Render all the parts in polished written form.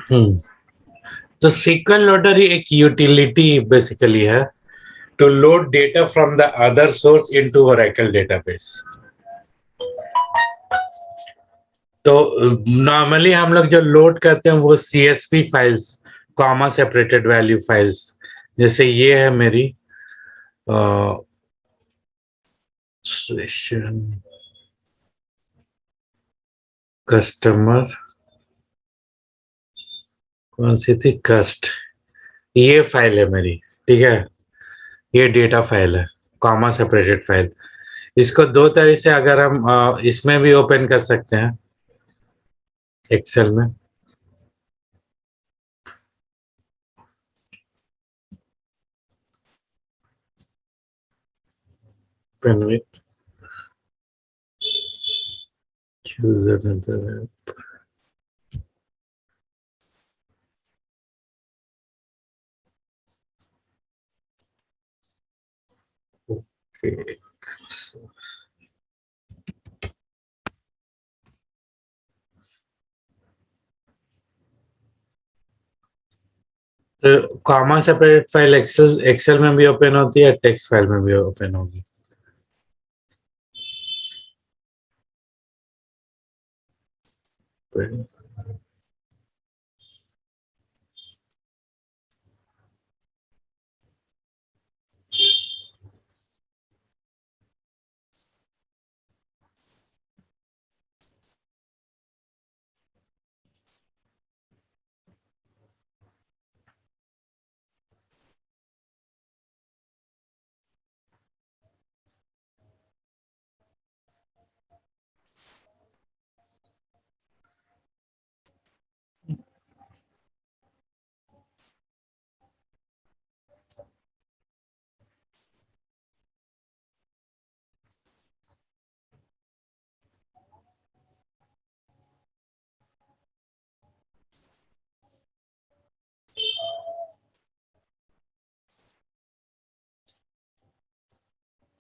हम्म तो SQL loader एक utility basically है to load data from the other source into Oracle database. तो normally हम लोग जो लोड करते हैं वो CSV files, comma separated value files, जैसे ये है मेरी सेशन कस्टमर, कौन सी थी, कस्ट, ये फाइल है मेरी, ठीक है। ये डेटा फाइल है, कॉमा सेपरेटेड फाइल। इसको दो तरह से अगर हम इसमें भी ओपन कर सकते हैं, एक्सेल में। Open with user, okay. तो comma separate file Excel Excel में भी ओपन होती है, टेक्स्ट फाइल में भी ओपन होगी।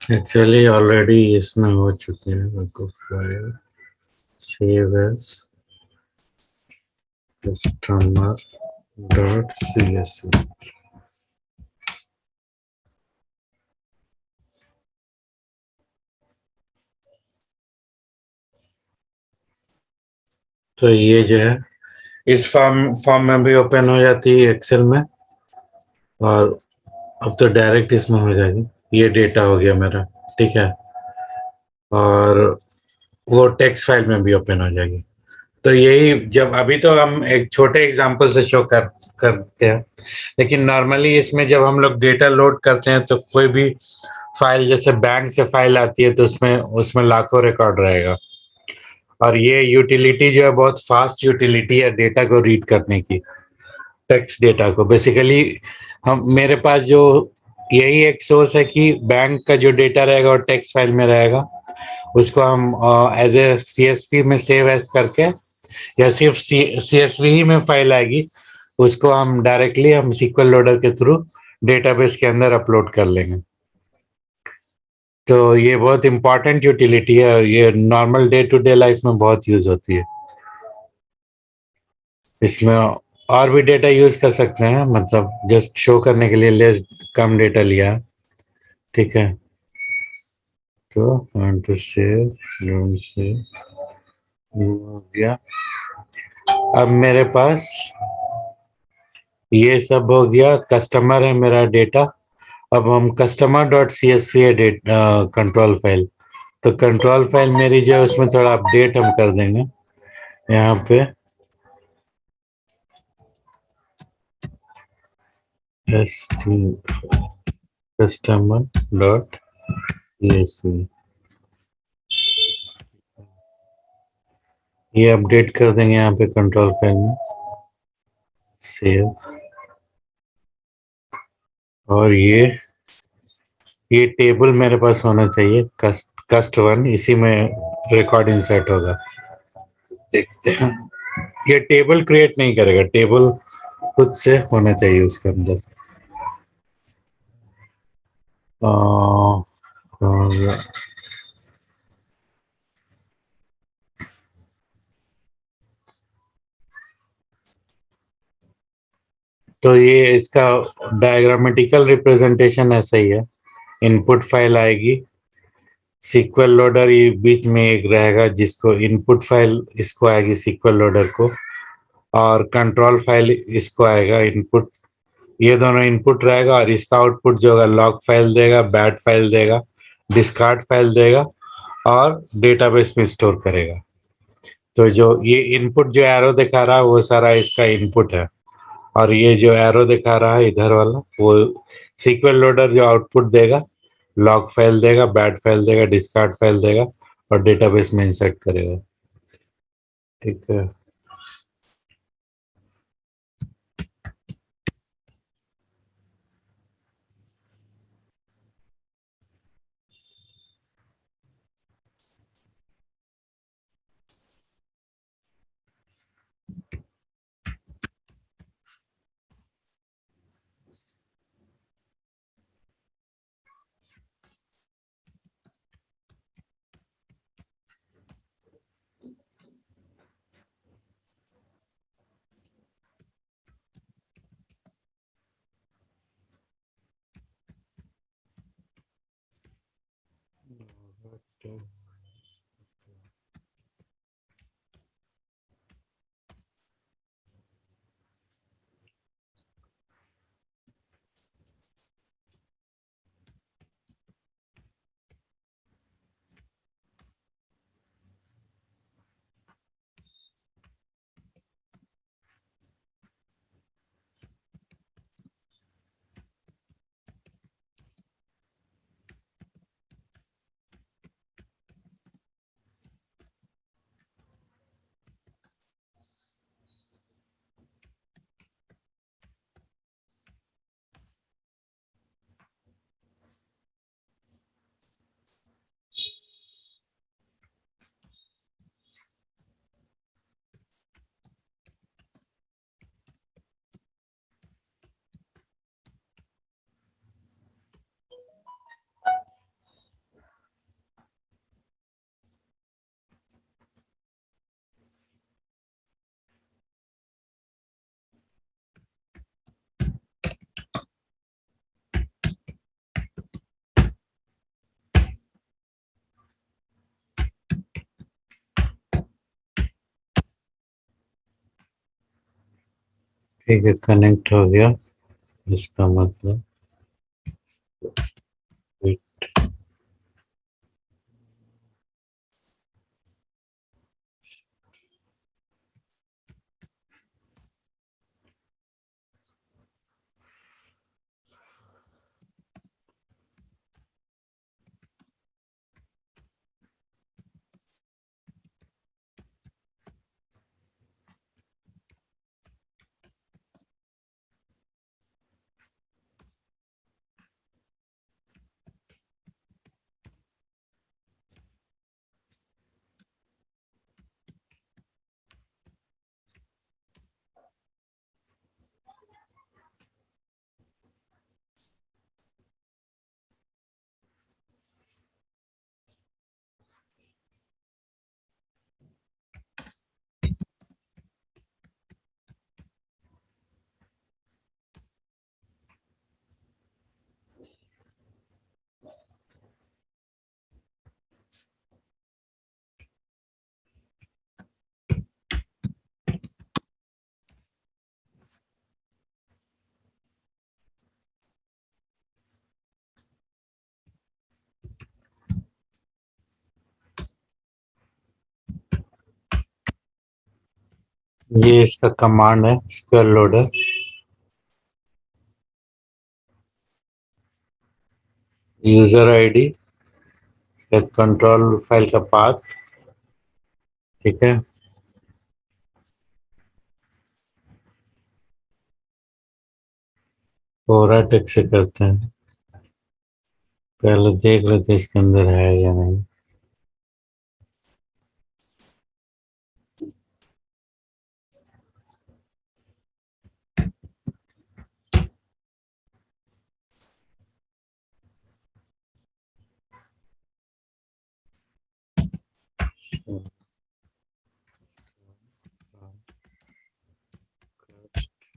एक्चुअली ऑलरेडी इसमें हो चुके हैं। File save as customer dot CSV। तो ये जो है इस फॉर्म फॉर्म में भी ओपन हो जाती है एक्सेल में, और अब तो डायरेक्ट इसमें हो जाएगी। ये डेटा हो गया मेरा, ठीक है। और वो टेक्स्ट फाइल में भी ओपन हो जाएगी। तो यही, जब अभी तो हम एक छोटे एग्जांपल से शो करते हैं, लेकिन नॉर्मली इसमें जब हम लोग डेटा लोड करते हैं तो कोई भी फाइल, जैसे बैंक से फाइल आती है, तो उसमें उसमें लाखों रिकॉर्ड रहेगा। और ये यूटिलिटी जो है बहुत फास्ट यूटिलिटी है डेटा को रीड करने की, टेक्स्ट डेटा को बेसिकली। हम मेरे पास जो यही एक सोर्स है कि बैंक का जो डेटा रहेगा वो टेक्स्ट फाइल में रहेगा, उसको हम एज ए CSV में सेव एज करके, या सिर्फ CSV ही में फाइल आएगी, उसको हम डायरेक्टली हम SQL लोडर के थ्रू डेटाबेस के अंदर अपलोड कर लेंगे। तो ये बहुत इंपॉर्टेंट यूटिलिटी है, ये normal day to day life में बहुत यूज होती है। इसमें और भी डेटा यूज कर सकते हैं, मतलब जस्ट शो करने के लिए लेस कम डेटा लिया, ठीक है। तो want to save, don't save, हो गया। अब मेरे पास ये सब हो गया, कस्टमर है मेरा डेटा। अब हम कस्टमर डॉट CSV है कंट्रोल फाइल। तो कंट्रोल फाइल मेरी जो है उसमें थोड़ा अपडेट हम कर देंगे यहाँ पे, कस्टमर डॉट CSV, ये अपडेट कर देंगे यहाँ पे कंट्रोल फाइल में, सेव। और ये टेबल मेरे पास होना चाहिए, कस्ट वन, इसी में रिकॉर्ड इंसर्ट होगा। देखते हैं, ये टेबल क्रिएट नहीं करेगा, टेबल खुद से होना चाहिए उसके अंदर। और तो ये इसका डायग्रामेटिकल रिप्रेजेंटेशन ऐसा ही है। इनपुट फाइल आएगी, सीक्वल लोडर ये बीच में एक रहेगा जिसको इनपुट फाइल इसको आएगी सीक्वल लोडर को, और कंट्रोल फाइल इसको आएगा इनपुट। ये दोनों इनपुट रहेगा और इसका आउटपुट जो होगा लॉग फाइल देगा, बैट फाइल देगा, डिस्कार्ड फाइल देगा और डेटाबेस में स्टोर करेगा। तो जो ये इनपुट जो एरो दिखा रहा है वो सारा इसका इनपुट है, और ये जो एरो दिखा रहा है इधर वाला वो सीक्वल लोडर जो आउटपुट देगा, लॉग फाइल देगा, बैट फाइल देगा, डिस्कार्ड फाइल देगा और डेटाबेस में इंसर्ट करेगा। ठीक है। ठीक है, कनेक्ट हो गया। इसका मतलब ये इसका कमांड है, square loader. User ID, control file का पाथ। ठीक है। पूरा टेक्स्ट से करते हैं, पहले देख लेते हैं इसके अंदर है या नहीं।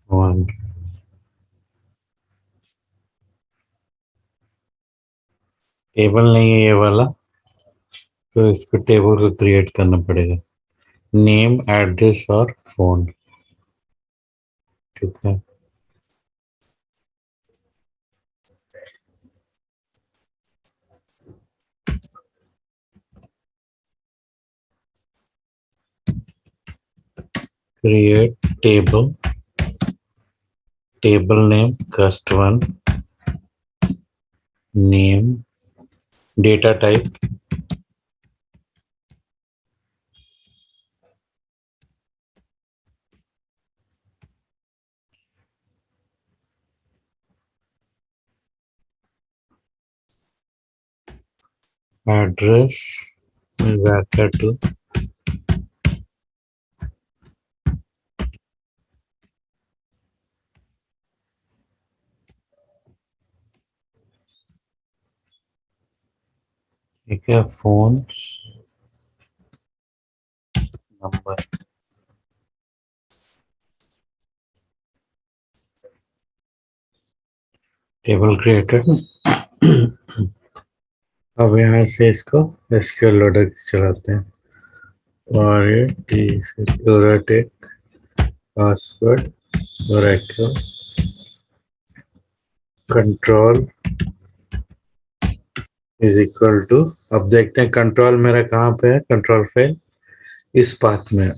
वन टेबल नहीं है ये वाला, तो इसको टेबल को क्रिएट करना पड़ेगा। नेम, एड्रेस और फोन, ठीक है। Create table, table name cust one, name, data type address bracket two, ठीक है। Phone number, table created. अब यहाँ से इसको एसक्यूएल लोडर चलाते हैं, और ये T security password Oracle control is equal to, अब देखते हैं कंट्रोल मेरा कहाँ पे है। कंट्रोल फाइल इस पाथ में,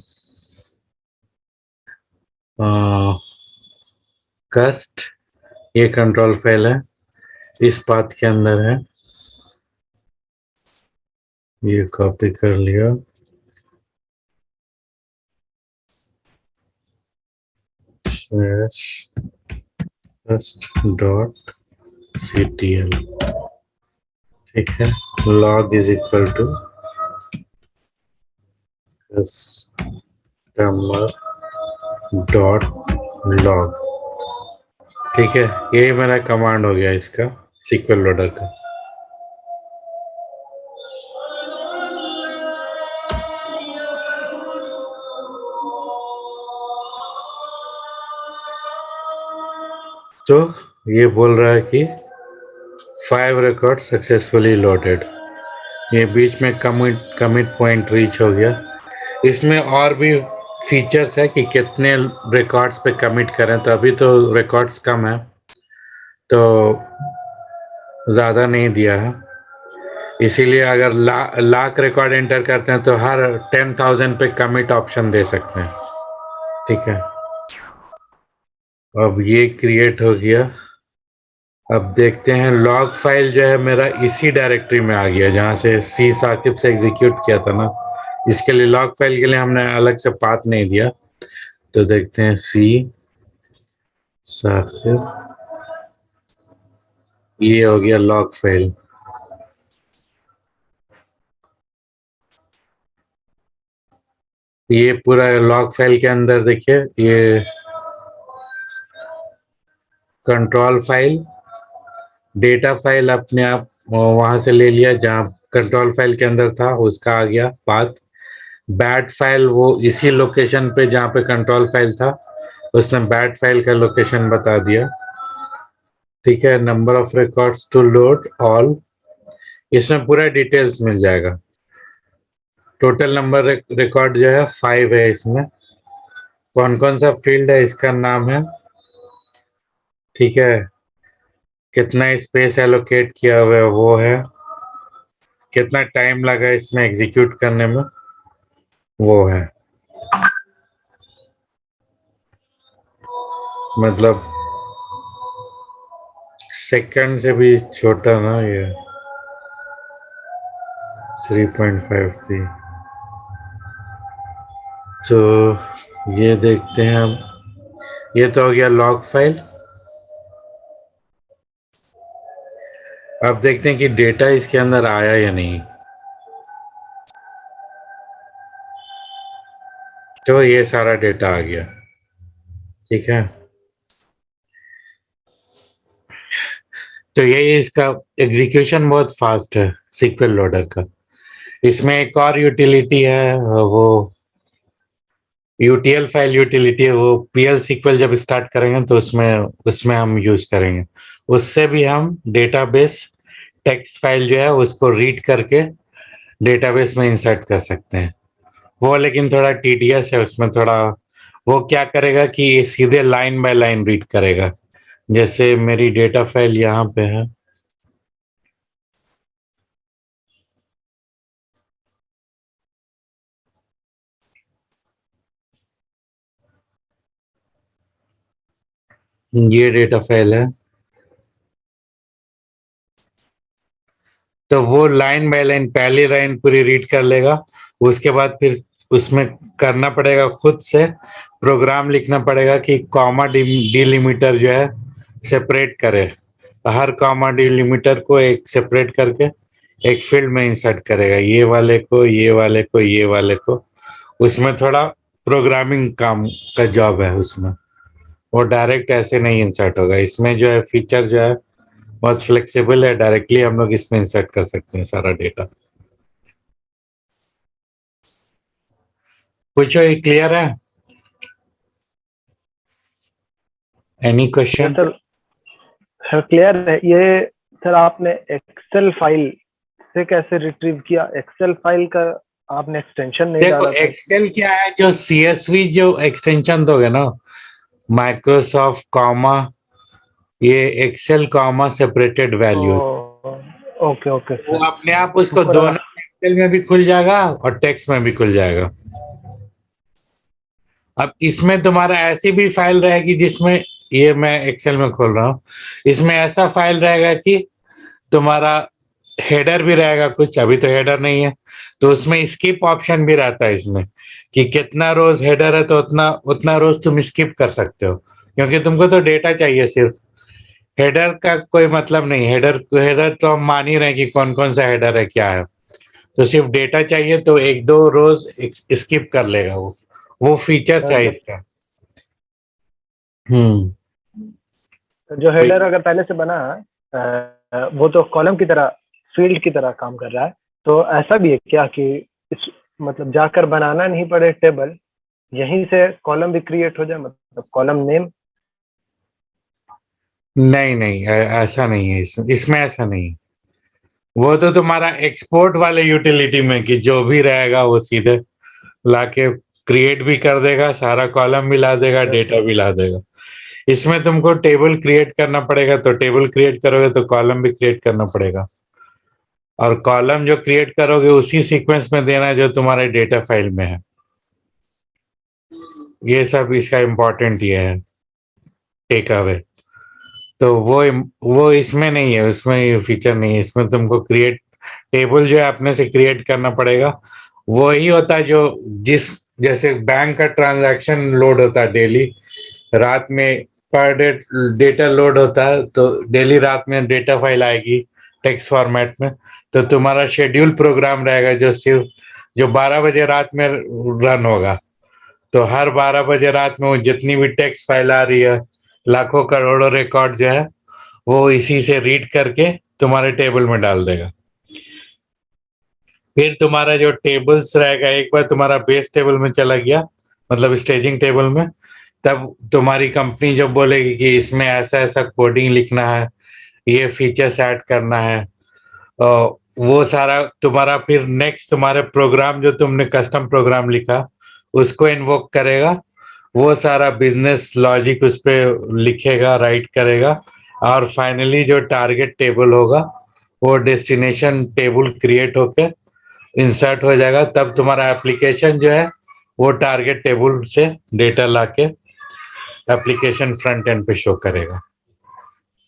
कस्ट, ये कंट्रोल फाइल है, इस पाथ के अंदर है। ये कॉपी कर लिया, कस्ट डॉट ctl, ठीक है। Log is equal to customer dot log, ठीक है। ये मेरा कमांड हो गया इसका, सीक्वल लोडर का। तो ये बोल रहा है कि 5 रिकॉर्ड सक्सेसफुली लोडेड, ये बीच में कमिट पॉइंट रीच हो गया। इसमें और भी फीचर्स है कि कितने रिकॉर्ड्स पे कमिट करें, तो अभी तो रिकॉर्ड्स कम है तो ज़्यादा नहीं दिया है, इसीलिए अगर लाख रिकॉर्ड एंटर करते हैं तो हर 10,000 पे कमिट ऑप्शन दे सकते हैं, ठीक है। अब ये क्रिएट हो गया। अब देखते हैं लॉग फाइल जो है मेरा इसी डायरेक्टरी में आ गया जहां से सी साकिब से एग्जीक्यूट किया था ना, इसके लिए लॉग फाइल के लिए हमने अलग से पाथ नहीं दिया। तो देखते हैं सी साकिब, ये हो गया लॉग फाइल। ये पूरा लॉग फाइल के अंदर देखिए, ये कंट्रोल फाइल, डेटा फाइल अपने आप वहां से ले लिया जहां कंट्रोल फाइल के अंदर था, उसका आ गया पाथ। बैट फाइल वो इसी लोकेशन पे जहां पे कंट्रोल फाइल था, उसने बैट फाइल का लोकेशन बता दिया, ठीक है। Number of records to load all, इसमें पूरा डिटेल्स मिल जाएगा। टोटल नंबर रिकॉर्ड जो है 5 है। इसमें कौन कौन सा फील्ड है, इसका नाम है, ठीक है। कितना स्पेस एलोकेट किया हुआ है वो है, कितना टाइम लगा इसमें एग्जीक्यूट करने में वो है, मतलब सेकंड से भी छोटा ना ये 3.53। तो ये देखते हैं हम, ये तो हो गया लॉग फाइल। अब देखते हैं कि डेटा इसके अंदर आया या नहीं। तो ये सारा डेटा आ गया, ठीक है। तो ये इसका एग्जीक्यूशन बहुत फास्ट है सीक्वल लोडर का। इसमें एक और यूटिलिटी है, वो यूटीएल फाइल यूटिलिटी है, वो पीएल सीक्वल जब स्टार्ट करेंगे तो उसमें उसमें हम यूज करेंगे। उससे भी हम डेटाबेस टेक्स्ट फाइल जो है उसको रीड करके डेटाबेस में इंसर्ट कर सकते हैं। वो लेकिन थोड़ा टीडियस है, उसमें थोड़ा वो क्या करेगा कि ये सीधे लाइन बाय लाइन रीड करेगा। जैसे मेरी डेटा फाइल यहाँ पे है, ये डेटा फाइल है, तो वो लाइन बाय लाइन पहली लाइन पूरी रीड कर लेगा। उसके बाद फिर उसमें करना पड़ेगा, खुद से प्रोग्राम लिखना पड़ेगा कि कॉमा डिलिमीटर जो है सेपरेट करे। हर कॉमा डिलिमीटर को एक सेपरेट करके एक फील्ड में इंसर्ट करेगा, ये वाले को, ये वाले को, ये वाले को। उसमें थोड़ा प्रोग्रामिंग काम का जॉब है उसमें, वो डायरेक्ट ऐसे नहीं इंसर्ट होगा। इसमें जो है फीचर जो है बहुत फ्लेक्सिबल है, डायरेक्टली हम लोग इसमें इंसर्ट कर सकते हैं सारा डेटा। पूछो, ये क्लियर है? Any question? Sir sir clear है ये। सर आपने एक्सेल फाइल से कैसे रिट्रीव किया? एक्सेल फाइल का आपने एक्सटेंशन नहीं देखो डाला था। एक्सेल क्या है, जो सीएसवी जो एक्सटेंशन दोगे ना, माइक्रोसॉफ्ट कॉमा, ये Excel comma separated value, okay okay वो सर। अपने आप उसको पूरा दोनों एक्सेल में भी खुल जाएगा और टेक्स्ट में भी खुल जाएगा। अब इसमें तुम्हारा ऐसी भी फाइल रहेगी जिसमें, ये मैं एक्सेल में खोल रहा हूँ, इसमें ऐसा फाइल रहेगा कि तुम्हारा हेडर भी रहेगा कुछ, अभी तो हेडर नहीं है, तो उसमें स्किप ऑप्शन भी रहता है इसमें, कि कितना रोज हेडर है तो उतना उतना रोज तुम स्किप कर सकते हो, क्योंकि तुमको तो डेटा चाहिए सिर्फ। हेडर का कोई मतलब नहीं, हेडर हेडर तो हम मान ही रहे हैं कि कौन कौन सा हेडर है क्या है, तो सिर्फ डेटा चाहिए तो एक दो रोज स्किप कर लेगा वो फीचर्स है इसका। जो हेडर अगर पहले से बना है वो तो कॉलम की तरह, फील्ड की तरह काम कर रहा है। तो ऐसा भी है क्या कि इस मतलब जाकर बनाना नहीं पड़े टेबल, यहीं से कॉलम भी क्रिएट हो जाए, मतलब कॉलम नेम? नहीं नहीं, ऐसा नहीं है, इसमें ऐसा नहीं है। वो तो तुम्हारा एक्सपोर्ट वाले यूटिलिटी में कि जो भी रहेगा वो सीधे लाके क्रिएट भी कर देगा, सारा कॉलम भी ला देगा, डेटा भी ला देगा। इसमें तुमको टेबल क्रिएट करना पड़ेगा, तो टेबल क्रिएट करोगे तो कॉलम भी क्रिएट करना पड़ेगा, और कॉलम जो क्रिएट करोगे उसी सीक्वेंस में देना जो तुम्हारे डेटा फाइल में है। ये सब इसका इम्पोर्टेंट ये है, टेक अवे। तो वो इसमें नहीं है, उसमें ये फीचर नहीं है। इसमें तुमको क्रिएट टेबल जो है अपने से क्रिएट करना पड़ेगा। वो ही होता है जो जिस जैसे बैंक का ट्रांजैक्शन लोड होता है डेली रात में, पर डे डेटा लोड होता है, तो डेली रात में डेटा फाइल आएगी टेक्स्ट फॉर्मेट में, तो तुम्हारा शेड्यूल प्रोग्राम रहेगा जो सिर्फ जो 12 बजे रात में रन होगा। तो हर 12 बजे रात में वो जितनी भी टेक्स्ट फाइल आ रही है, लाखों करोड़ों रिकॉर्ड जो है, वो इसी से रीड करके तुम्हारे टेबल में डाल देगा। फिर तुम्हारा जो टेबल्स रहेगा, एक बार तुम्हारा बेस टेबल में चला गया, मतलब स्टेजिंग टेबल में, तब तुम्हारी कंपनी जब बोलेगी कि इसमें ऐसा ऐसा कोडिंग लिखना है, ये फीचर्स ऐड करना है, वो सारा तुम्हारा फिर नेक्स्ट तुम्हारे प्रोग्राम जो तुमने कस्टम प्रोग्राम लिखा उसको इन्वोक करेगा, वो सारा बिजनेस लॉजिक उस पर लिखेगा, राइट करेगा, और फाइनली जो टारगेट टेबल होगा वो डेस्टिनेशन टेबल क्रिएट होके इंसर्ट हो जाएगा। तब तुम्हारा एप्लीकेशन जो है वो टारगेट टेबल से डेटा लाके एप्लीकेशन फ्रंट एंड पे शो करेगा।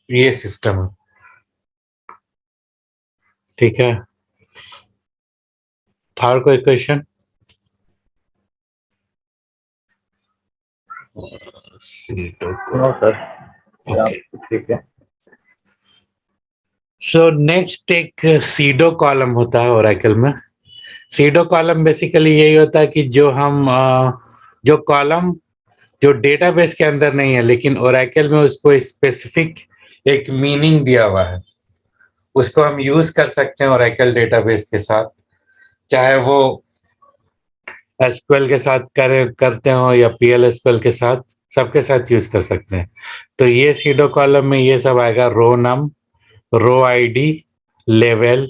ये सिस्टम है, ठीक है। था कोई क्वेश्चन? No sir. ओके, ठीक है। सो नेक्स्ट एक सीडो कॉलम होता है ओरेकल में। सीडो कॉलम बेसिकली यही होता है कि जो हम जो कॉलम जो डेटाबेस के अंदर नहीं है लेकिन ओरेकल में उसको स्पेसिफिक एक मीनिंग दिया हुआ है, उसको हम यूज कर सकते हैं ओरेकल डेटाबेस के साथ, चाहे वो एसक्यूएल के साथ करते हो या पीएल एसक्यूएल के साथ, सबके साथ यूज कर सकते हैं। तो ये सीडो कॉलम में ये सब आएगा, रो नम, रो आईडी, लेवल,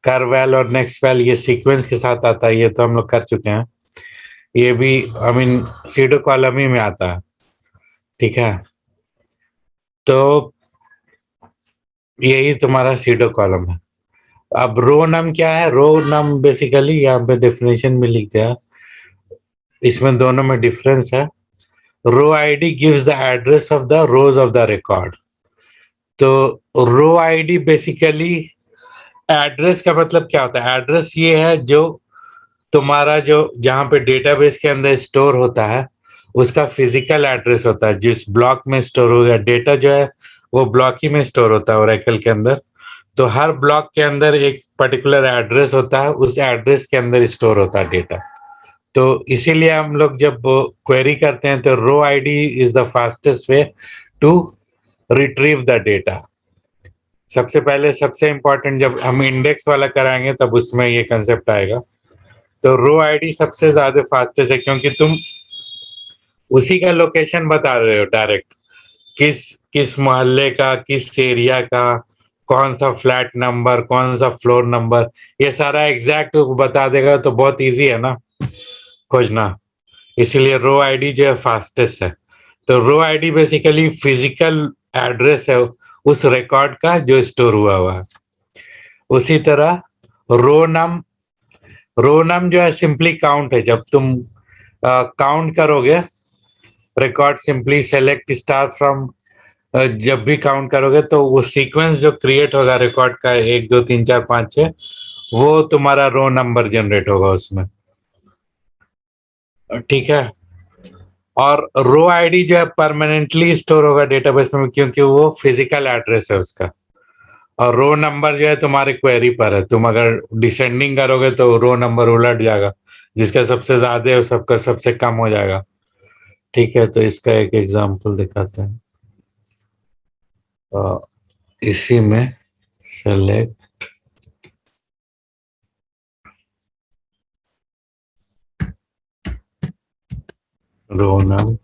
करवेल और नेक्स्ट वेल, ये सीक्वेंस के साथ आता है, ये तो हम लोग कर चुके हैं। ये भी आई मीन सीडो कॉलम ही में आता है, ठीक है। तो यही तुम्हारा सीडो कॉलम है। अब रो नम क्या है? रो नम बेसिकली यहाँ पे डेफिनेशन में लिख दिया, इसमें दोनों में डिफरेंस है। Row ID gives the address of the rows of the record. तो रो आईडी बेसिकली, एड्रेस का मतलब क्या होता है? एड्रेस ये है जो तुम्हारा जो जहाँ पे डेटाबेस के अंदर स्टोर होता है उसका फिजिकल एड्रेस होता है। जिस ब्लॉक में स्टोर हो गया डेटा जो है वो ब्लॉक ही में स्टोर होता है ओरेकल के अंदर। तो हर ब्लॉक के अंदर एक पर्टिकुलर एड्रेस होता है, उस एड्रेस के अंदर स्टोर होता है डेटा। तो इसीलिए हम लोग जब क्वेरी करते हैं तो row ID is the fastest way to retrieve the data. सबसे पहले सबसे इंपॉर्टेंट जब हम इंडेक्स वाला कराएंगे तब उसमें ये कंसेप्ट आएगा। तो रो आईडी सबसे ज्यादा फास्टेस्ट है क्योंकि तुम उसी का लोकेशन बता रहे हो डायरेक्ट, किस किस मोहल्ले का, किस एरिया का, कौन सा फ्लैट नंबर, कौन सा फ्लोर नंबर, ये सारा एग्जैक्ट बता देगा। तो बहुत इजी है ना खोजना, इसीलिए रो आईडी जो है फास्टेस्ट है। तो row ID basically physical address है उस रिकॉर्ड का जो स्टोर हुआ है। उसी तरह रो नम, रो नम जो है सिंपली काउंट है। जब तुम काउंट करोगे record, simply select star from, जब भी काउंट करोगे तो वो सीक्वेंस जो क्रिएट होगा रिकॉर्ड का 1 2 3 4 5 6, वो तुम्हारा रो नंबर जनरेट होगा उसमें, ठीक है। और रो आईडी जो है परमानेंटली स्टोर होगा डेटाबेस में क्योंकि वो फिजिकल एड्रेस है उसका। और रो नंबर जो है तुम्हारे क्वेरी पर है, तुम अगर डिसेंडिंग करोगे तो रो नंबर उलट जाएगा, जिसका सबसे ज्यादा है सबका सबसे कम हो जाएगा, ठीक है। तो इसका एक एग्जांपल दिखाते हैं। इसी में select row num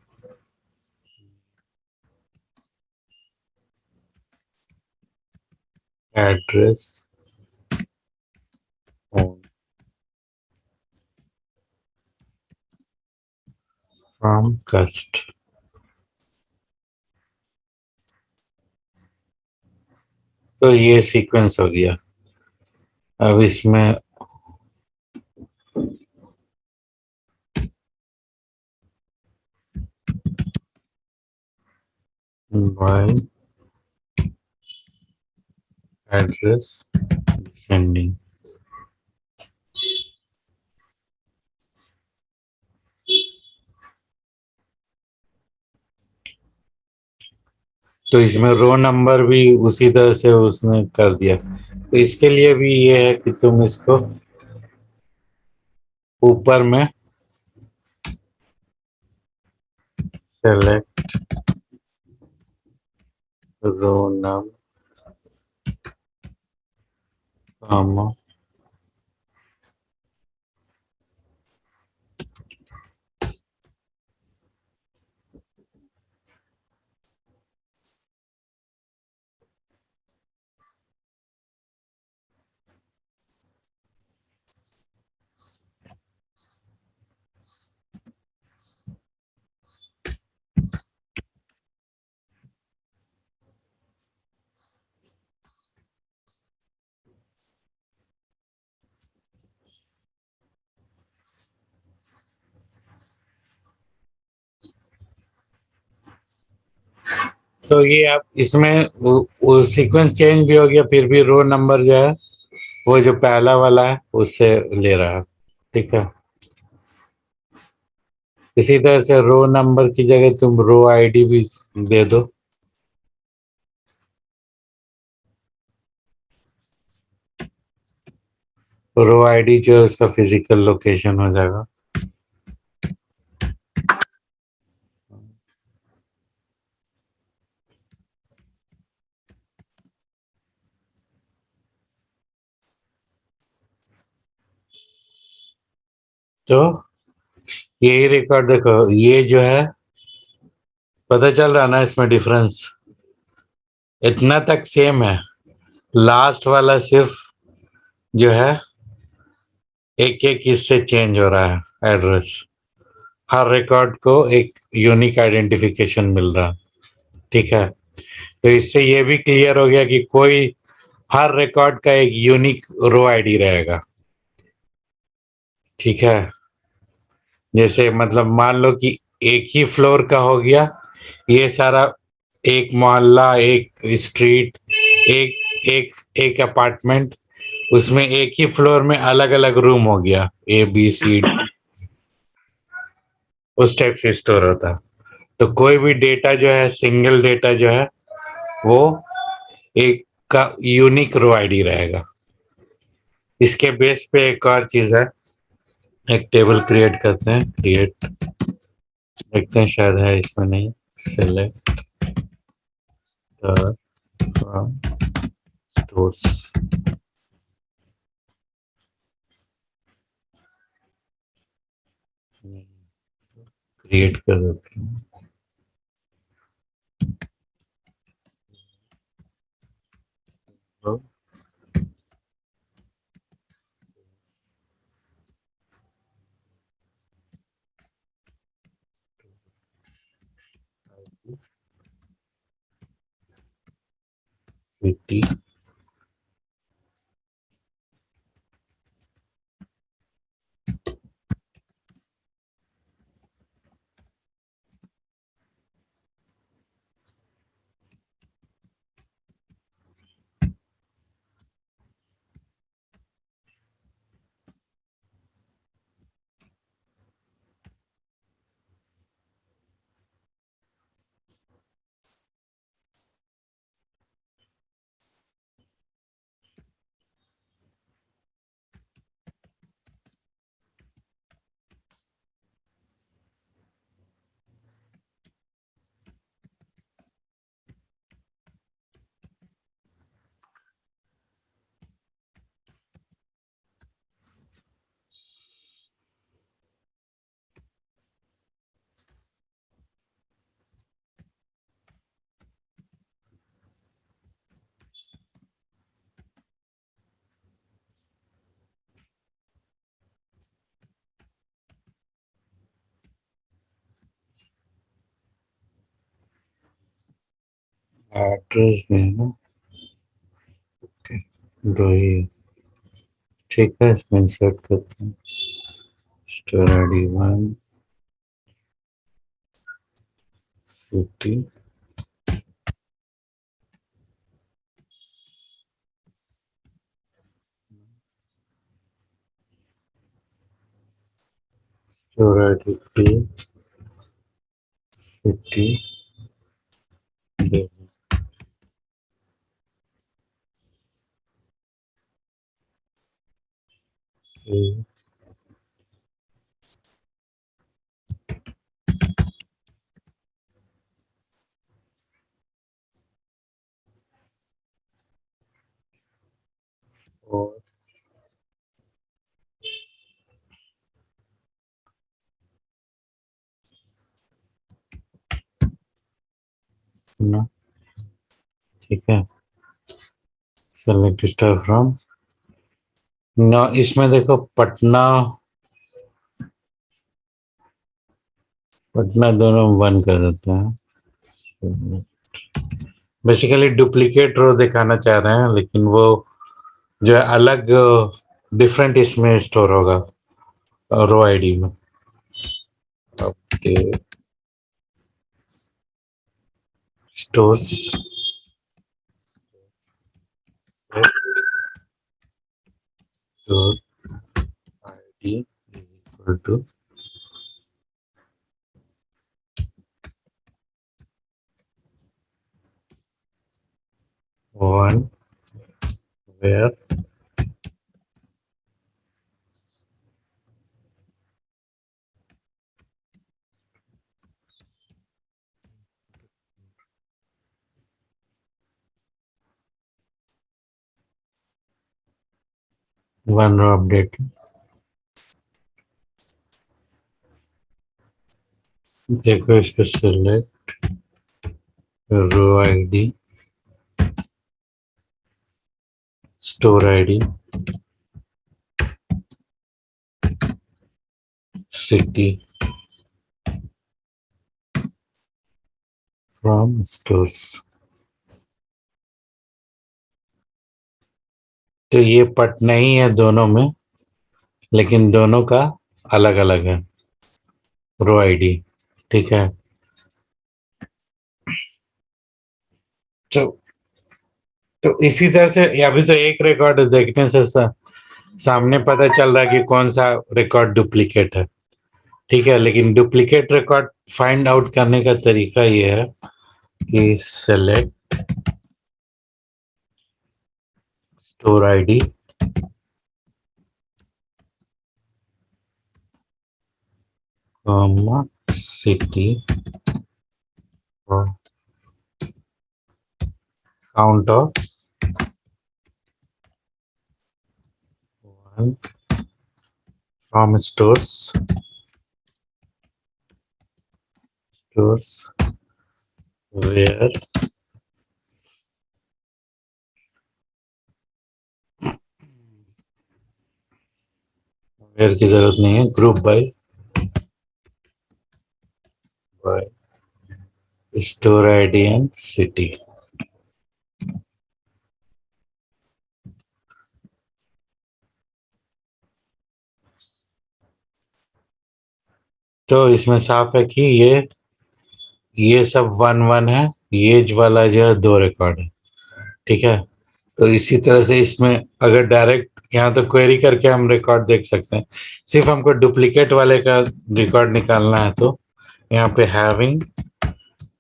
address from cust. तो ये सीक्वेंस हो गया। अब इसमें बाय एड्रेस सेंडिंग, तो इसमें रो नंबर भी उसी तरह से उसने कर दिया। तो इसके लिए भी ये है कि तुम इसको ऊपर में सेलेक्ट रो नम कॉमा तो ये आप इसमें वो सीक्वेंस चेंज भी हो गया, फिर भी रो नंबर जो है वो जो पहला वाला है उससे ले रहा है, ठीक है। इसी तरह से रो नंबर की जगह तुम रो आईडी भी दे दो। रो आईडी जो है उसका फिजिकल लोकेशन हो जाएगा। तो यही रिकॉर्ड देखो, ये जो है पता चल रहा ना इसमें डिफरेंस, इतना तक सेम है लास्ट वाला सिर्फ जो है एक एक इससे चेंज हो रहा है एड्रेस, हर रिकॉर्ड को एक यूनिक आइडेंटिफिकेशन मिल रहा है। ठीक है, तो इससे ये भी क्लियर हो गया कि कोई हर रिकॉर्ड का एक यूनिक रो आईडी रहेगा। ठीक है, जैसे मतलब मान लो कि एक ही फ्लोर का हो गया ये सारा, एक मोहल्ला, एक स्ट्रीट, एक एक एक अपार्टमेंट, उसमें एक ही फ्लोर में अलग अलग रूम हो गया, ए बी सी डी, उस टाइप से स्टोर होता। तो कोई भी डेटा जो है, सिंगल डेटा जो है वो एक का यूनिक रो आईडी रहेगा। इसके बेस पे एक और चीज है, एक टेबल क्रिएट करते हैं, क्रिएट देखते हैं, शायद है इसमें नहीं। सेलेक्ट फ्रॉम स्टोर्स, क्रिएट कर देते हैं। तो सिटी एड्रेस में है ना, दो ही है। ठीक है, इसमें इंसर्ट करते हैं store ID 1 city store ID 2 city और ना। ठीक है, सेलेक्ट स्टार फ्रॉम ना, इसमें देखो पटना पटना दोनों बंद कर देते हैं। बेसिकली डुप्लीकेट रो दिखाना चाह रहे हैं, लेकिन वो जो है अलग डिफरेंट इसमें स्टोर होगा रो आईडी में। Update stores store ID equal to 1 where 1 row update. देखो इसको select row ID store ID, city from stores। तो ये पट नहीं है दोनों में, लेकिन दोनों का अलग अलग है रो आईडी। ठीक है, तो इसी तरह से अभी तो एक रिकॉर्ड देखने से सामने पता चल रहा है कि कौन सा रिकॉर्ड डुप्लीकेट है। ठीक है, लेकिन डुप्लीकेट रिकॉर्ड फाइंड आउट करने का तरीका ये है कि सेलेक्ट स्टोर आईडी, सिटी और count of 1 from stores where where की जरूरत नहीं है, group by store ID and city. तो इसमें साफ है कि ये सब 1 1 है, ये वाला जो है 2 रिकॉर्ड है। ठीक है, तो इसी तरह से इसमें अगर डायरेक्ट यहाँ तो क्वेरी करके हम रिकॉर्ड देख सकते हैं। सिर्फ हमको डुप्लीकेट वाले का रिकॉर्ड निकालना है, तो यहाँ पे having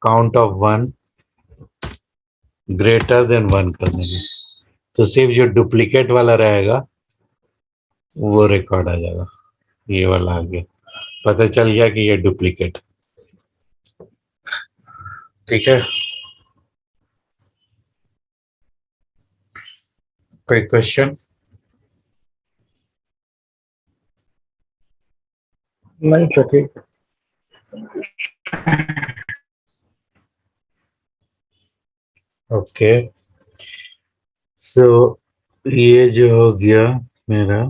count of 1 greater than 1 कर देंगे, तो सिर्फ जो डुप्लीकेट वाला रहेगा वो रिकॉर्ड आ जाएगा। ये वाला आ गया, पता चल गया कि ये डुप्लीकेट। ठीक है, कोई क्वेश्चन? नहीं तो ठीक। ओके, सो ये जो हो गया मेरा।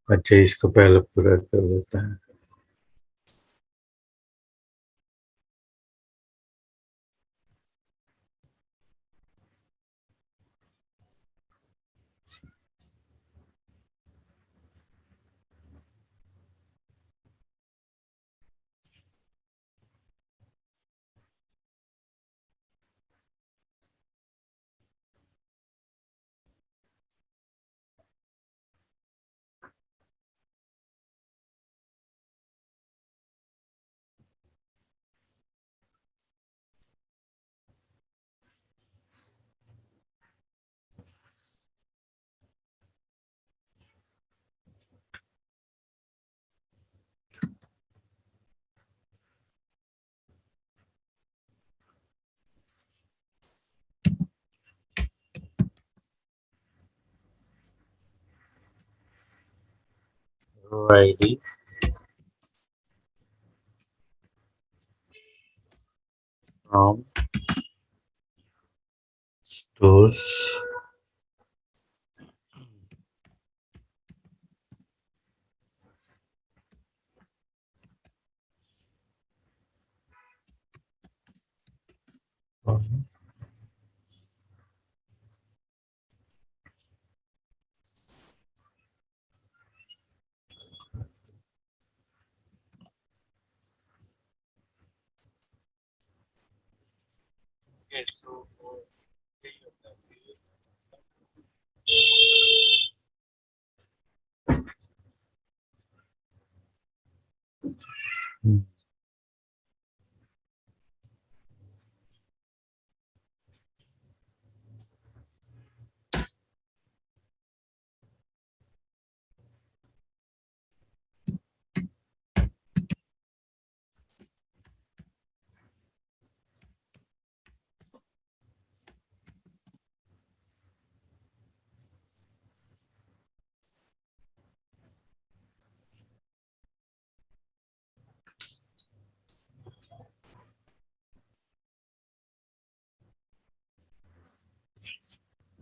अच्छा, इसको पहले पूरा कर देता है। ID from stores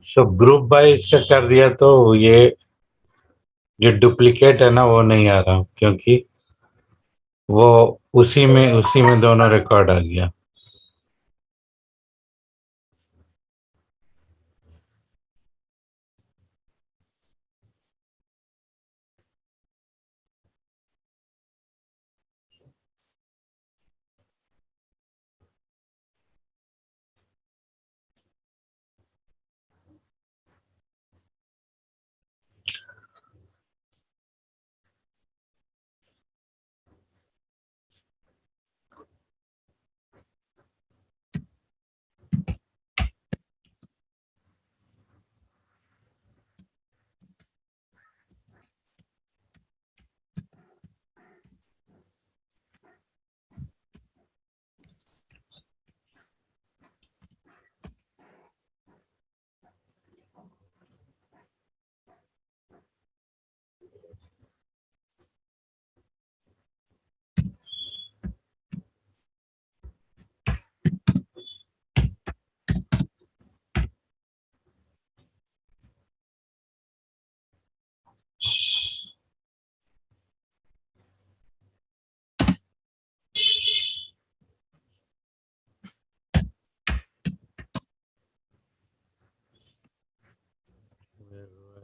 so group by इसका कर दिया तो ये जो डुप्लीकेट है ना वो नहीं आ रहा क्योंकि वो उसी में दोनों रिकॉर्ड आ गया।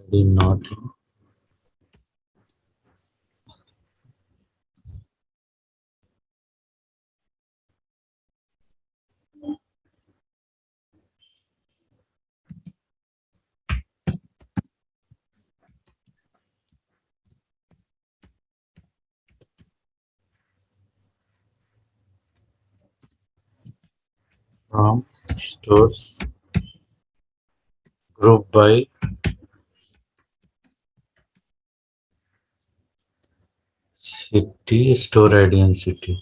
Not from stores group by city store ID and city.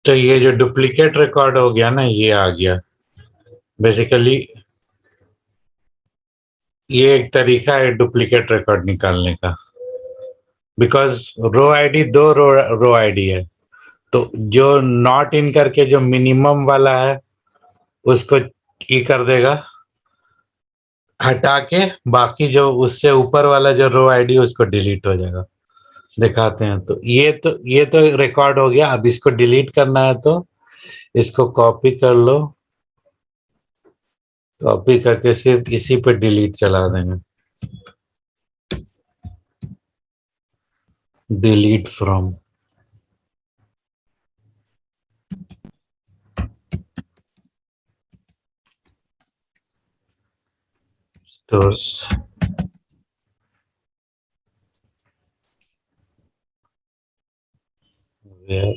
तो ये जो डुप्लीकेट रिकॉर्ड हो गया ना ये आ गया बेसिकली। ये एक तरीका है डुप्लीकेट रिकॉर्ड निकालने का बिकॉज रो आईडी दो रो आईडी है। तो जो नॉट इन करके जो मिनिमम वाला है उसको की कर देगा हटा के, बाकी जो उससे ऊपर वाला जो रो आईडी उसको डिलीट हो जाएगा। दिखाते हैं। तो ये तो रिकॉर्ड हो गया। अब इसको डिलीट करना है तो इसको कॉपी कर लो, कॉपी करके सिर्फ इसी पे डिलीट चला देंगे। Delete from stores where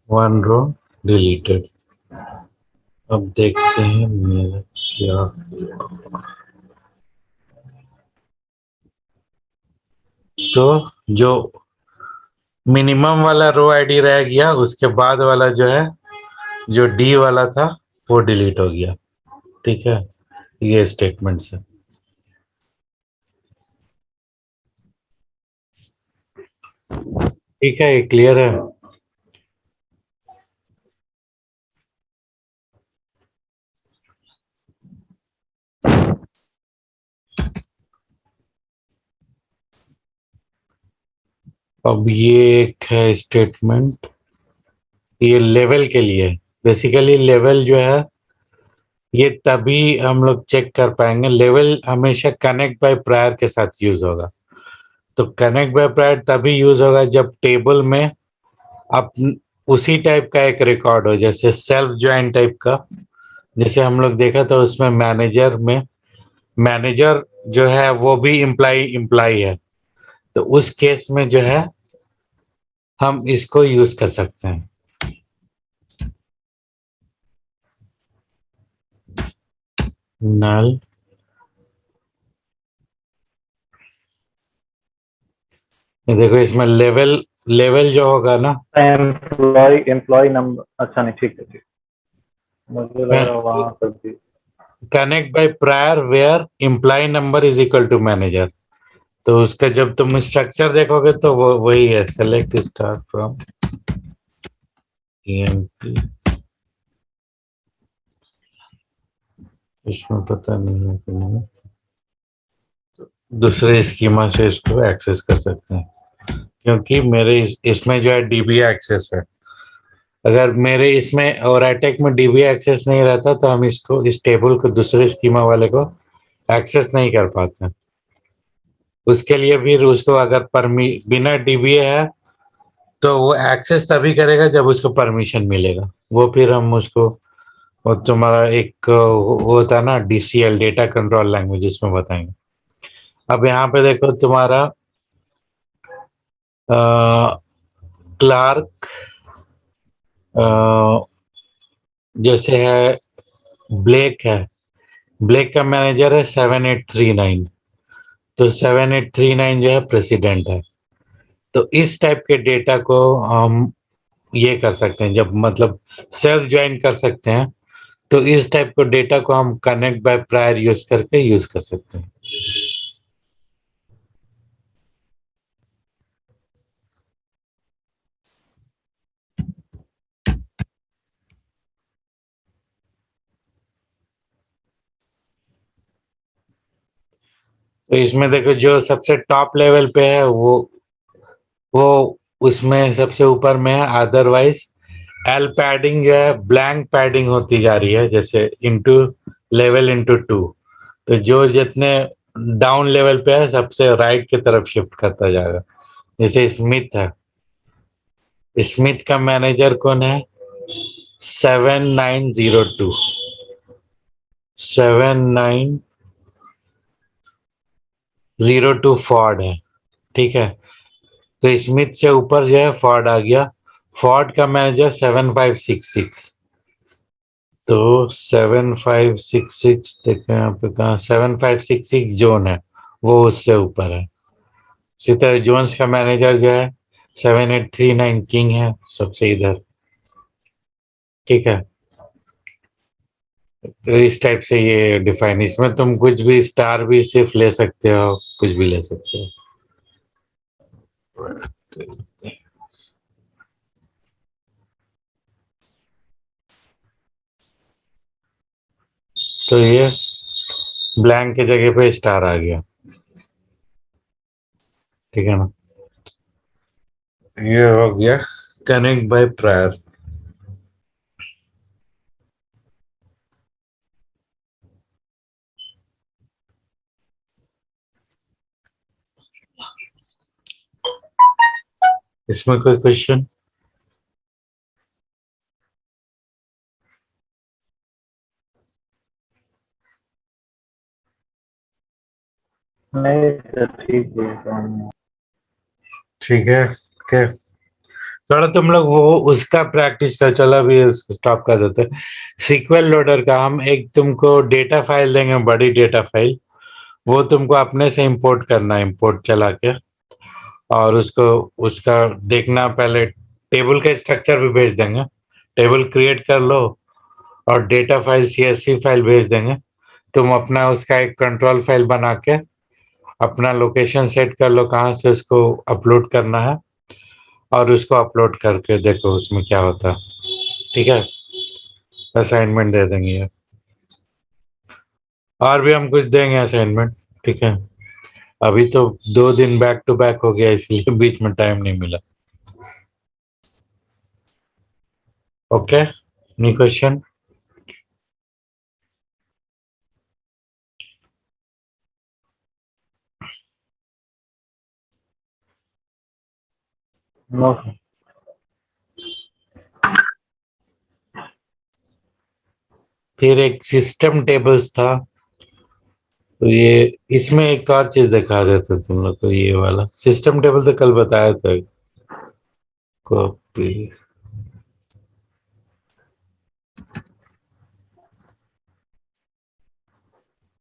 one row deleted. अब देखते हैं मेरा क्या। तो जो मिनिमम वाला रो आईडी रह गया उसके बाद वाला जो है जो डी वाला था वो डिलीट हो गया। ठीक है, ये स्टेटमेंट है। ठीक है, ये क्लियर है। अब ये एक है स्टेटमेंट, ये लेवल के लिए। बेसिकली लेवल जो है ये तभी हम लोग चेक कर पाएंगे। लेवल हमेशा कनेक्ट बाय प्रायर के साथ यूज होगा। तो कनेक्ट बाय प्रायर तभी यूज होगा जब टेबल में अप उसी टाइप का एक रिकॉर्ड हो, जैसे सेल्फ ज्वाइन टाइप का। जैसे हम लोग देखा था उसमें मैनेजर में मैनेजर जो है वो भी इम्प्लाई है। तो उस केस में जो है हम इसको यूज कर सकते हैं। नल देखो इसमें लेवल लेवल जो होगा ना, एम्प्लॉय नंबर, अच्छा नहीं, ठीक है ठीक, मुझे लगा वहां पर भी। Connect by prior where employee number is equal to manager. तो उसका जब तुम स्ट्रक्चर देखोगे तो वो वही है, सेलेक्ट स्टार फ्रॉम ईएमपी। इसमें पता नहीं है कि नहीं, दूसरे स्कीमा से इसको एक्सेस कर सकते हैं, क्योंकि मेरे इसमें जो है डीबी एक्सेस है। अगर मेरे इसमें और अटैक में डीबी एक्सेस नहीं रहता तो हम इसको, इस टेबल को दूसरे स्कीमा वाले को एक्सेस नहीं कर पाते। उसके लिए भी उसको अगर बिना डीबी है तो वो एक्सेस तभी करेगा जब उसको परमिशन मिलेगा। वो फिर हम उसको, वो तुम्हारा एक वो होता है ना डीसीएल, डेटा कंट्रोल लैंग्वेज, उसमें बताएंगे। अब यहाँ पे देखो तुम्हारा क्लार्क जैसे है, ब्लेक है, ब्लेक का मैनेजर है 7839, तो 7839 जो है प्रेसिडेंट है। तो इस टाइप के डेटा को हम ये कर सकते हैं, जब मतलब सेल्फ ज्वाइन कर सकते हैं, तो इस टाइप को डेटा को हम कनेक्ट बाय प्रायर यूज करके यूज कर सकते हैं। तो इसमें देखो जो सबसे टॉप लेवल पे है वो उसमें सबसे ऊपर में है। अदरवाइज एल पैडिंग जो है ब्लैंक पैडिंग होती जा रही है, जैसे इंटू लेवल इंटू टू। तो जो जितने डाउन लेवल पे है सबसे राइट की तरफ शिफ्ट करता जाएगा। जैसे स्मिथ है, स्मिथ का मैनेजर कौन है, 7902, 7902 फॉर्ड है, ठीक है। तो स्मिथ से ऊपर जो है फॉर्ड आ गया। फॉर्ड का मैनेजर 7566, तो 7566 देखें यहाँ पे कहाँ, 7566 जोन है, वो उससे ऊपर है। इसी तरह जोन्स का मैनेजर जो है 7839 किंग है, सबसे इधर, ठीक है। तो इस टाइप से ये डिफाइन, इसमें तुम कुछ भी स्टार भी सिर्फ ले सकते हो, कुछ भी ले सकते हो। तो ये ब्लैंक की जगह पे स्टार आ गया, ठीक है ना। ये हो गया कनेक्ट बाय प्रायर। इसमें कोई क्वेश्चन? नहीं सर, ठीक है काम। ठीक है, ओके। थोड़ा तुम लोग वो उसका प्रैक्टिस कर, चलो अभी स्टॉप कर देते हैं। सीक्वल लोडर का हम एक तुमको डेटा फाइल देंगे, बड़ी डेटा फाइल, वो तुमको अपने से इंपोर्ट करना है, इंपोर्ट चला के, और उसको उसका देखना। पहले टेबल का स्ट्रक्चर भी भेज देंगे, टेबल क्रिएट कर लो, और डेटा फाइल सीएसवी फाइल भेज देंगे। तुम अपना उसका एक कंट्रोल फाइल बना के अपना लोकेशन सेट कर लो कहाँ से उसको अपलोड करना है, और उसको अपलोड करके देखो उसमें क्या होता है, ठीक है। असाइनमेंट दे देंगे ये, और भी हम कुछ देंगे असाइनमेंट, ठीक है। अभी तो 2 दिन बैक टू बैक हो गया, इसलिए बीच में टाइम नहीं मिला। ओके, नी क्वेश्चन? नो। फिर एक सिस्टम टेबल्स था, तो ये इसमें एक और चीज दिखा देते तुम लोग को, ये वाला सिस्टम टेबल से कल बताया था। कॉपी,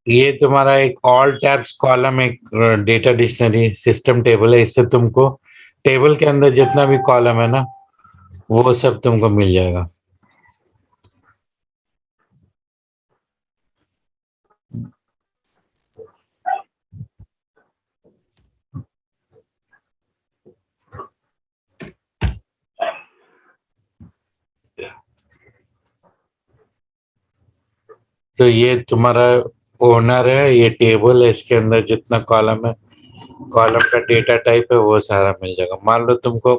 ये तुम्हारा एक ऑल टैब्स कॉलम, एक डेटा डिक्शनरी सिस्टम टेबल है। इससे तुमको टेबल के अंदर जितना भी कॉलम है ना, वो सब तुमको मिल जाएगा। तो ये तुम्हारा ओनर है, ये टेबल है, इसके अंदर जितना कॉलम है, कॉलम का डेटा टाइप है, वो सारा मिल जाएगा। मान लो तुमको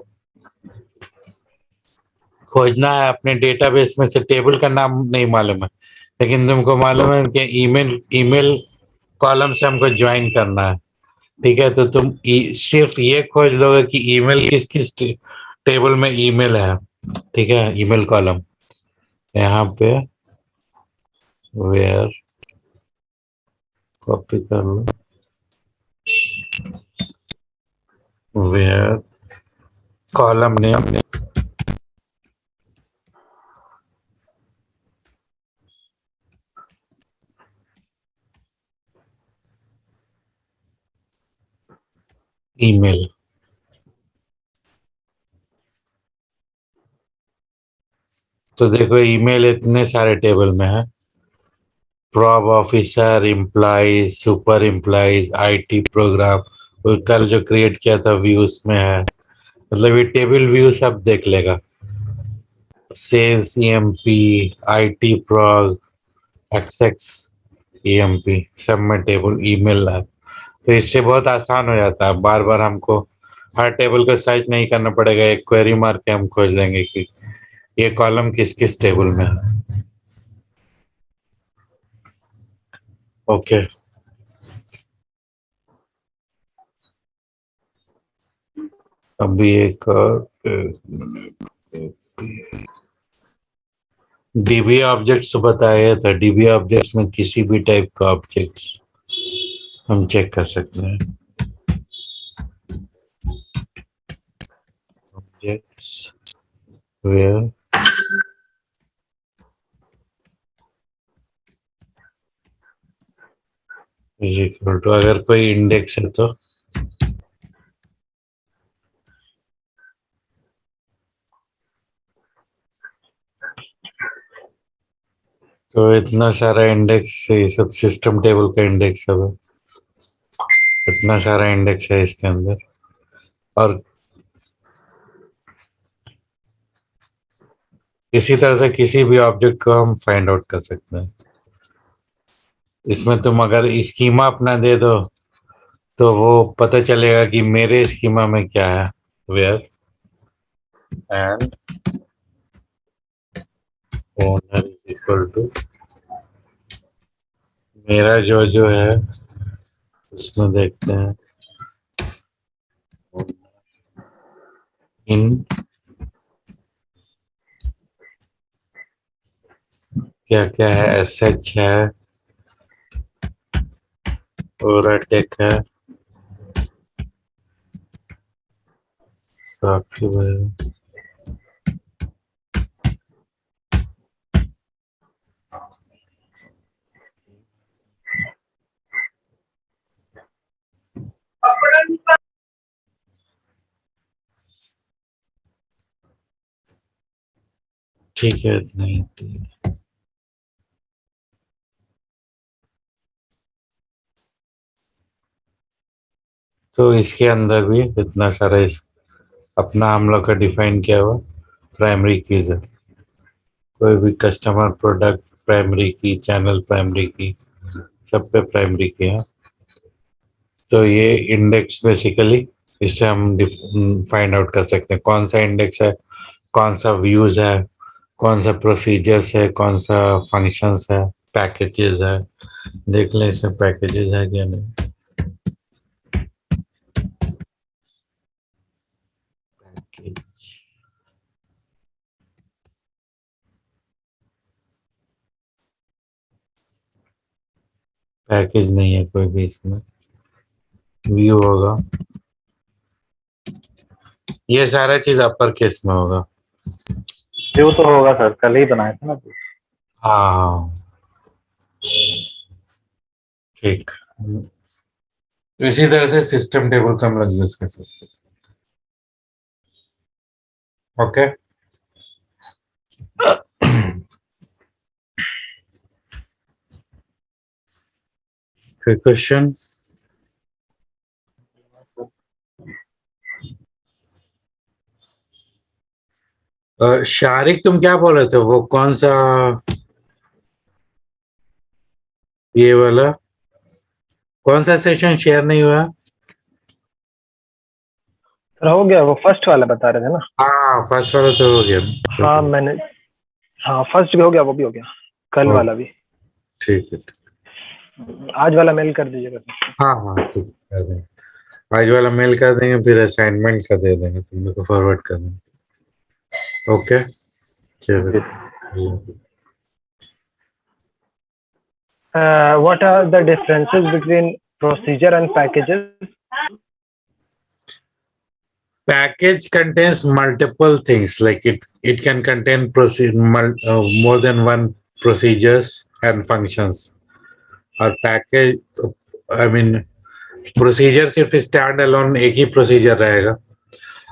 खोजना है अपने डेटाबेस में से, टेबल का नाम नहीं मालूम है, लेकिन तुमको मालूम है कि ईमेल ईमेल कॉलम से हमको ज्वाइन करना है। ठीक है, तो तुम सिर्फ ये खोज लोगे कि ईमेल किस किस टेबल में ईमेल है। ठीक है, ईमेल कॉलम यहाँ पे वेयर, कॉपी कर लो, वेयर कॉलम नेम, ईमेल। तो देखो ईमेल इतने सारे टेबल में है, प्रॉब officer, employees, super employees, IT program. वो कल जो क्रिएट किया था व्यूज में है, मतलब ये टेबल व्यू सब देख लेगा। Sales EMP, IT prog, XX EMP, सब में टेबल ईमेल है। तो इससे बहुत आसान हो जाता है, बार बार हमको हर टेबल को सर्च नहीं करना पड़ेगा, एक क्वेरी मार के हम खोज लेंगे कि ये कॉलम किस किस टेबल में है। ओके, अभी एक डीबी ऑब्जेक्ट्स बताया था। डीबी ऑब्जेक्ट्स में किसी भी टाइप का ऑब्जेक्ट्स हम चेक कर सकते हैं। Objects where is equal to, अगर कोई इंडेक्स है तो इतना सारा इंडेक्स, ये सब सिस्टम टेबल का इंडेक्स है, इतना सारा इंडेक्स है इसके अंदर। और इसी तरह से किसी भी ऑब्जेक्ट को हम फाइंड आउट कर सकते हैं। इसमें तुम अगर स्कीमा अपना दे दो तो वो पता चलेगा कि मेरे स्कीमा में क्या है। Where and owner is equal to, मेरा जो जो है उसमें देखते हैं इन क्या क्या है, एसएच है, ओराटेक है, सॉफ्टवेयर। ठीक है, इतना ही। तो इसके अंदर भी इतना सारा इस अपना हम लोग का डिफाइन किया हुआ प्राइमरी कीज है। कोई भी कस्टमर, प्रोडक्ट, प्राइमरी की, चैनल प्राइमरी की, सब पे प्राइमरी की है। तो ये इंडेक्स बेसिकली, इससे हम फाइंड आउट कर सकते हैं कौन सा इंडेक्स है, कौन सा व्यूज है, कौन सा प्रोसीजर्स है, कौन सा फंक्शंस है, पैकेजेस है। देख लें इसमें पैकेजेस है क्या नहीं। पैकेज नहीं है कोई भी इसमें, व्यू होगा, ये सारा चीज अपर केस में होगा। व्यू तो होगा सर, कल ही बनाए थे ना। हाँ ठीक, इसी तरह से सिस्टम टेबल का हम लोग यूज कर सकते हैं। ओके फिर क्वेश्चन, शारिक तुम क्या बोल रहे थे, वो कौन सा, ये वाला कौन सा सेशन शेयर नहीं हुआ? सर हो गया, वो फर्स्ट वाला बता रहे थे ना। हाँ फर्स्ट वाला तो हो गया। हाँ मैंने, हाँ फर्स्ट भी हो गया, वो भी हो गया, कल वाला भी। ठीक है आज वाला मेल कर दीजिएगा। हाँ हाँ ठीक कर देंगे, आज वाला मेल कर देंगे, फिर असाइनमेंट का दे देंगे, तुम लोग को फॉरवर्ड कर देंगे। ओके चलो। What are the differences between procedure and packages? Package contains multiple things, like it can contain more than one procedures and functions. और package, I mean प्रोसीजर सिर्फ स्टैंड अलोन एक ही प्रोसीजर रहेगा।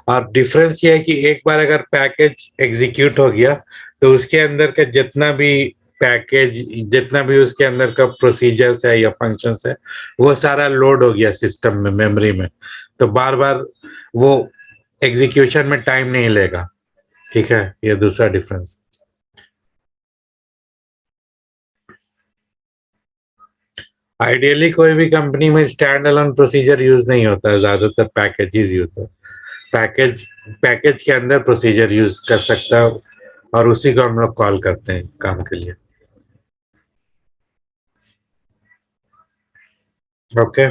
और difference ये है कि एक बार अगर पैकेज एग्जीक्यूट हो गया तो उसके अंदर का जितना भी पैकेज, जितना भी उसके अंदर का प्रोसीजर्स है या फंक्शंस है, वो सारा लोड हो गया सिस्टम में, मेमोरी में, तो बार बार वो एग्जीक्यूशन में टाइम नहीं लेगा। ठीक है, ये दूसरा डिफरेंस। आइडियली कोई भी कंपनी में स्टैंड अलोन प्रोसीजर यूज नहीं होता है, ज्यादातर पैकेजेस यूज होता है। पैकेज के अंदर प्रोसीजर यूज कर सकता है और उसी को हम लोग कॉल करते हैं काम के लिए। ओके